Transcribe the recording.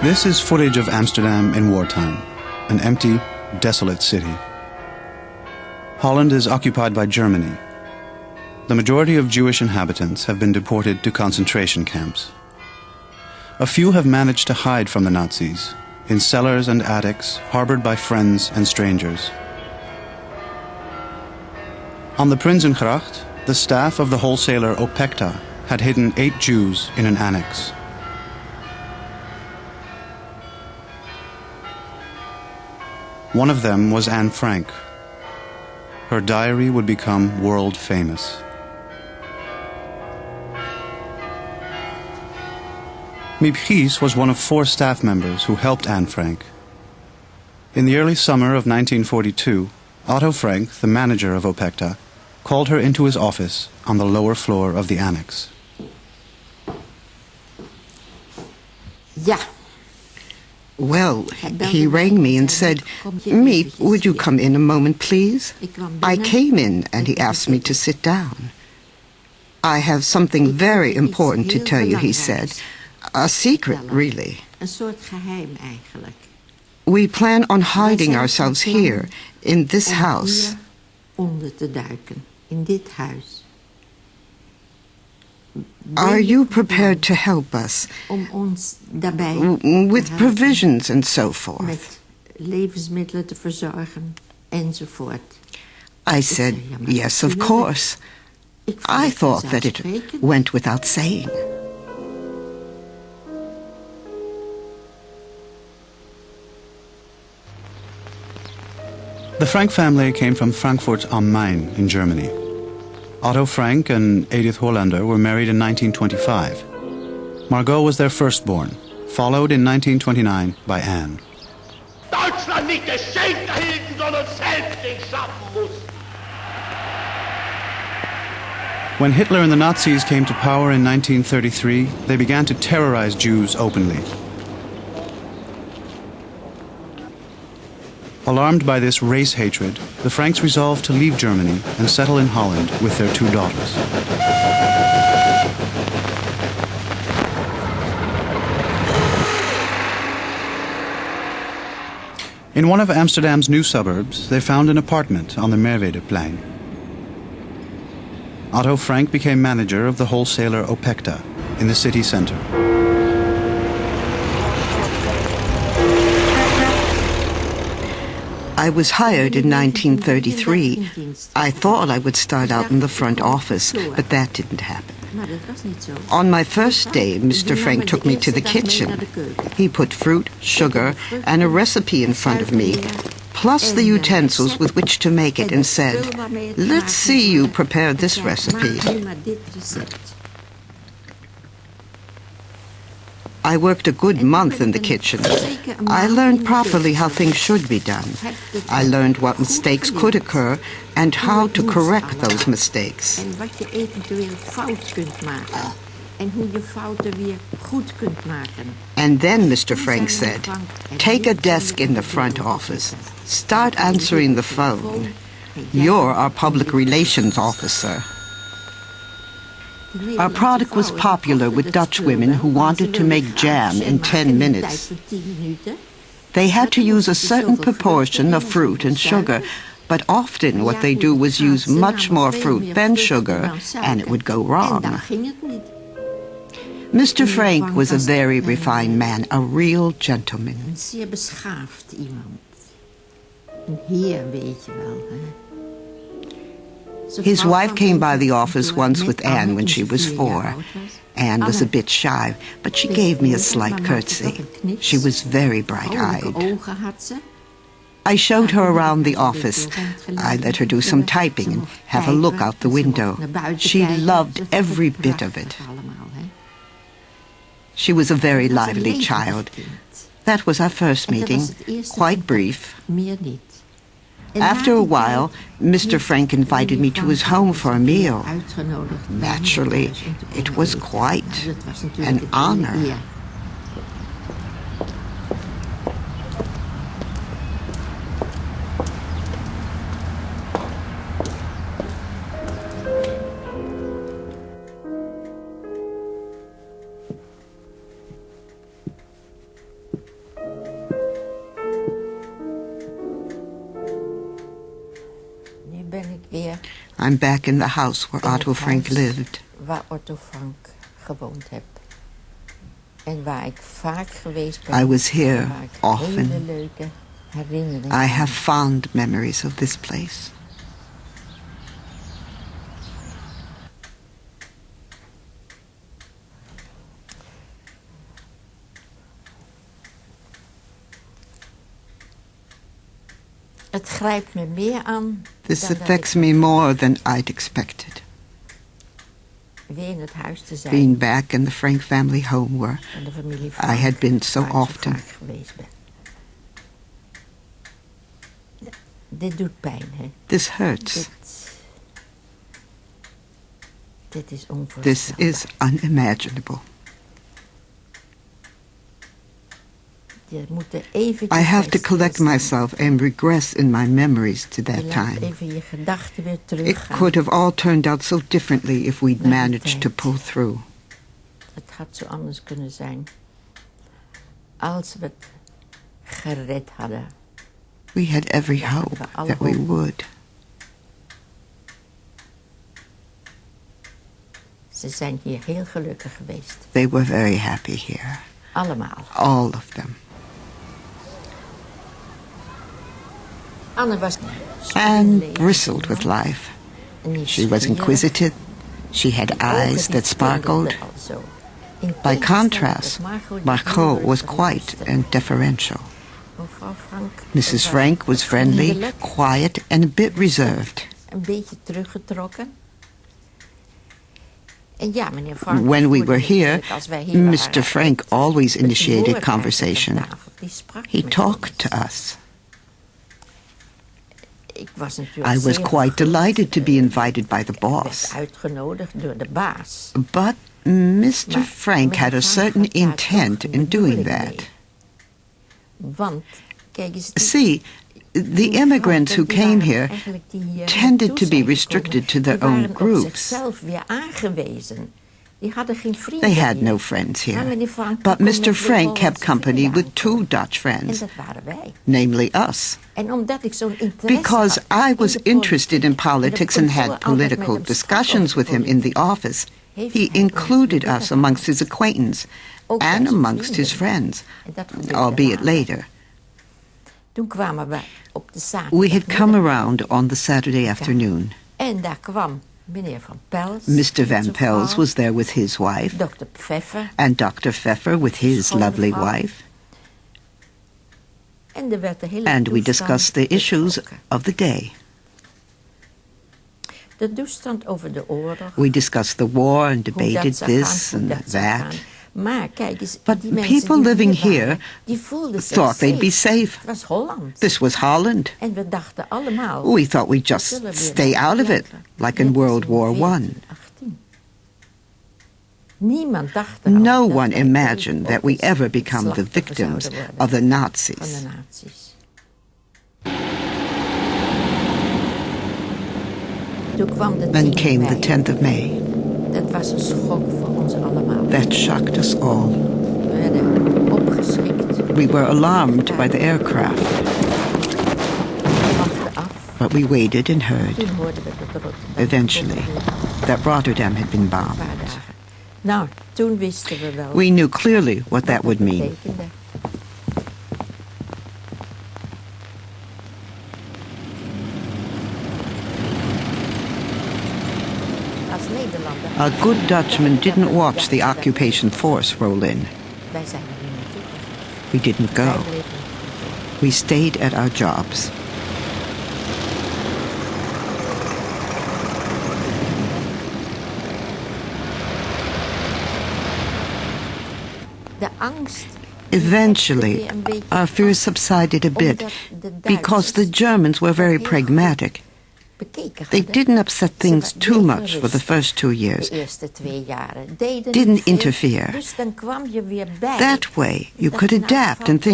This is footage of Amsterdam in wartime, an empty, desolate city. Holland is occupied by Germany. The majority of Jewish inhabitants have been deported to concentration camps. A few have managed to hide from the Nazis in cellars and attics harbored by friends and strangers. On the Prinsengracht, the staff of the wholesaler Opekta had hidden 8 Jews in an annex. One of them was Anne Frank. Her diary would become world famous. Miep Gies was one of 4 staff members who helped Anne Frank. In the early summer of 1942, Otto Frank, the manager of Opekta, called her into his office on the lower floor of the annex. Ja. Well, he rang me and said, "Miep, would you come in a moment, please?" I came in and he asked me to sit down. "I have something very important to tell you," he said. "A secret, really. Een soort geheim eigenlijk. We plan on hiding ourselves here, in this house." Onder te duiken, in dit huis. Are you prepared to help us Om ons daarbij with provisions and so forth? met levensmiddelen te verzorgen enzovoort. I said, yes, of course. I thought that it went without saying. The Frank family came from Frankfurt am Main in Germany. Otto Frank and Edith Hollander were married in 1925. Margot was their firstborn, followed in 1929 by Anne. Deutschland nicht geschenkt erhielten, sondern selbst nicht schaffen mussten. When Hitler and the Nazis came to power in 1933, they began to terrorize Jews openly. Alarmed by this race hatred, the Franks resolved to leave Germany and settle in Holland with their 2 daughters. In one of Amsterdam's new suburbs, they found an apartment on the Merwedeplein. Otto Frank became manager of the wholesaler Opekta in the city center. I was hired in 1933. I thought I would start out in the front office, but that didn't happen. On my first day, Mr. Frank took me to the kitchen. He put fruit, sugar, and a recipe in front of me, plus the utensils with which to make it, and said, "Let's see you prepare this recipe." I worked a good month in the kitchen. I learned properly how things should be done. I learned what mistakes could occur and how to correct those mistakes. En wat je eventueel fout kunt maken. En hoe je fouten weer goed kunt maken. And then Mr. Frank said, "Take a desk in the front office. Start answering the phone. You're our public relations officer." Our product was popular with Dutch women who wanted to make jam in 10 minutes. They had to use a certain proportion of fruit and sugar, but often what they do was use much more fruit than sugar, and it would go wrong. Mr. Frank was a very refined man, a real gentleman. Een zeer beschaafd iemand. Een heer, weet je wel, hè. His wife came by the office once with Anne when she was 4. Anne was a bit shy, but she gave me a slight curtsy. She was very bright-eyed. I showed her around the office. I let her do some typing and have a look out the window. She loved every bit of it. She was a very lively child. That was our first meeting, quite brief. After a while, Mr. Frank invited me to his home for a meal. Naturally, it was quite an honor. I'm back in the house where Otto Frank lived. Waar Otto Frank gewoond heeft. En waar ik vaak geweest ben. I was here Waar ik often. hele leuke herinneringen I aan have fond memories of this place. Het grijpt me meer aan. This dan dat affects ik me more than I'd expected. weer in het huis te zijn. Being back in the Frank family home where Van de familie I Frank, had been so waar ik often. vaak geweest ben. Dit doet pijn, hè? This hurts. Dit is onvoorstelbaar. This is unimaginable. Je moet er eventjes I have bij to collect stilstaan. myself and regress in my memories to Je that laat time. even je gedachten weer It teruggaan. could have all turned out so differently if we'd Naar die managed to tijd. pull through. Het had zo anders kunnen zijn. Als we het gered hadden. We had every hope that we would. Ze zijn hier heel gelukkig geweest. They were very happy here. Allemaal. All of them. Anne was And bristled with life. She was inquisitive. She had eyes that sparkled. By contrast, Margot was quiet and deferential. Mrs. Frank was friendly, quiet, and a bit reserved. Een beetje teruggetrokken. En ja, meneer Frank, When we were here, als wij hier Mr. waren, Frank always met die initiated woorden conversation. aan tafel, die sprak He met talked ons. to us. Ik was natuurlijk I was zeer quite vergenoegd. delighted to be invited by the Ik werd boss. uitgenodigd door de baas. But Mr. Maar Frank had a meneer certain had daar intent toch in een doing bedoeling that. mee. Want, kijk eens, die- See, the die immigrants who Franken, die came waren here eigenlijk die hier tended naartoe to be zijn restricted to gekomen, their die own waren op groups. zichzelf weer aangewezen. Die hadden geen vrienden They had hier. no friends Maar here. meneer Frank But kon met Mr. twee Frank Hollandse kept company vrienden with two aankomen. Dutch En friends, dat waren wij. namely us. En omdat ik zo'n interesse Because had I in was de interested in politiek en de politics and kantoor had altijd met political hem sprak discussions over with him in the politiek, office, heeft he hij ons included erbij us amongst his acquaintance Ook and bij zijn amongst his vrienden. friends, En dat gebeurde albeit later. later. Toen kwamen we op de zaterdag. We had come around on the Saturday afternoon. En daar kwam meneer Van Pels. Mr. met Van zijn Pels vrouw, was there with his wife, Dr. Pfeffer. and Dr. Pfeffer with his Schone lovely vrouw. wife, En er werd de hele and we toestand discussed the issues besproken. of the day. De toestand over de oorlog. We discussed the war and hoe dat debated zou this gaan, hoe and dat zou that. gaan. Maar kijk eens, But die mensen people die living hier waren, here die voelden zich thought they'd be safe. Het was Holland. This was Holland. En we dachten allemaal. We thought we'd we just zullen weer stay naar out of it, blijven. like in Net World als War I. 1418. Niemand dacht eraan No dat one wij imagined ook that we eens ever become the slachtoffer victims zouden worden of the van Nazis. de nazi's. Toen kwam de Then 10e came the mei. 10th of May. Dat was een schok voor ons allemaal. That shocked us all. We werden opgeschrikt. We were alarmed by the aircraft, We wachten af. but we waited and heard, Toen hoorden we dat Rotterdam eventually, that Rotterdam had been een bombed. paar dagen. Nou, toen wisten we wel We knew clearly what that wat would mean. betekende. Als Nederlander. A good Dutchman didn't watch the occupation force roll in. Wij zijn er niet naartoe gegaan. We didn't Wij go. bleven. We stayed at our jobs. De angst. Eventually, our fear subsided a bit because the Germans were very pragmatic. They didn't upset things too much for the first 2 years. De eerste 2 jaren deden Didn't niet veel, interfere. Dus dan kwam je weer bij. That way, you Dat could een adapt aanval and things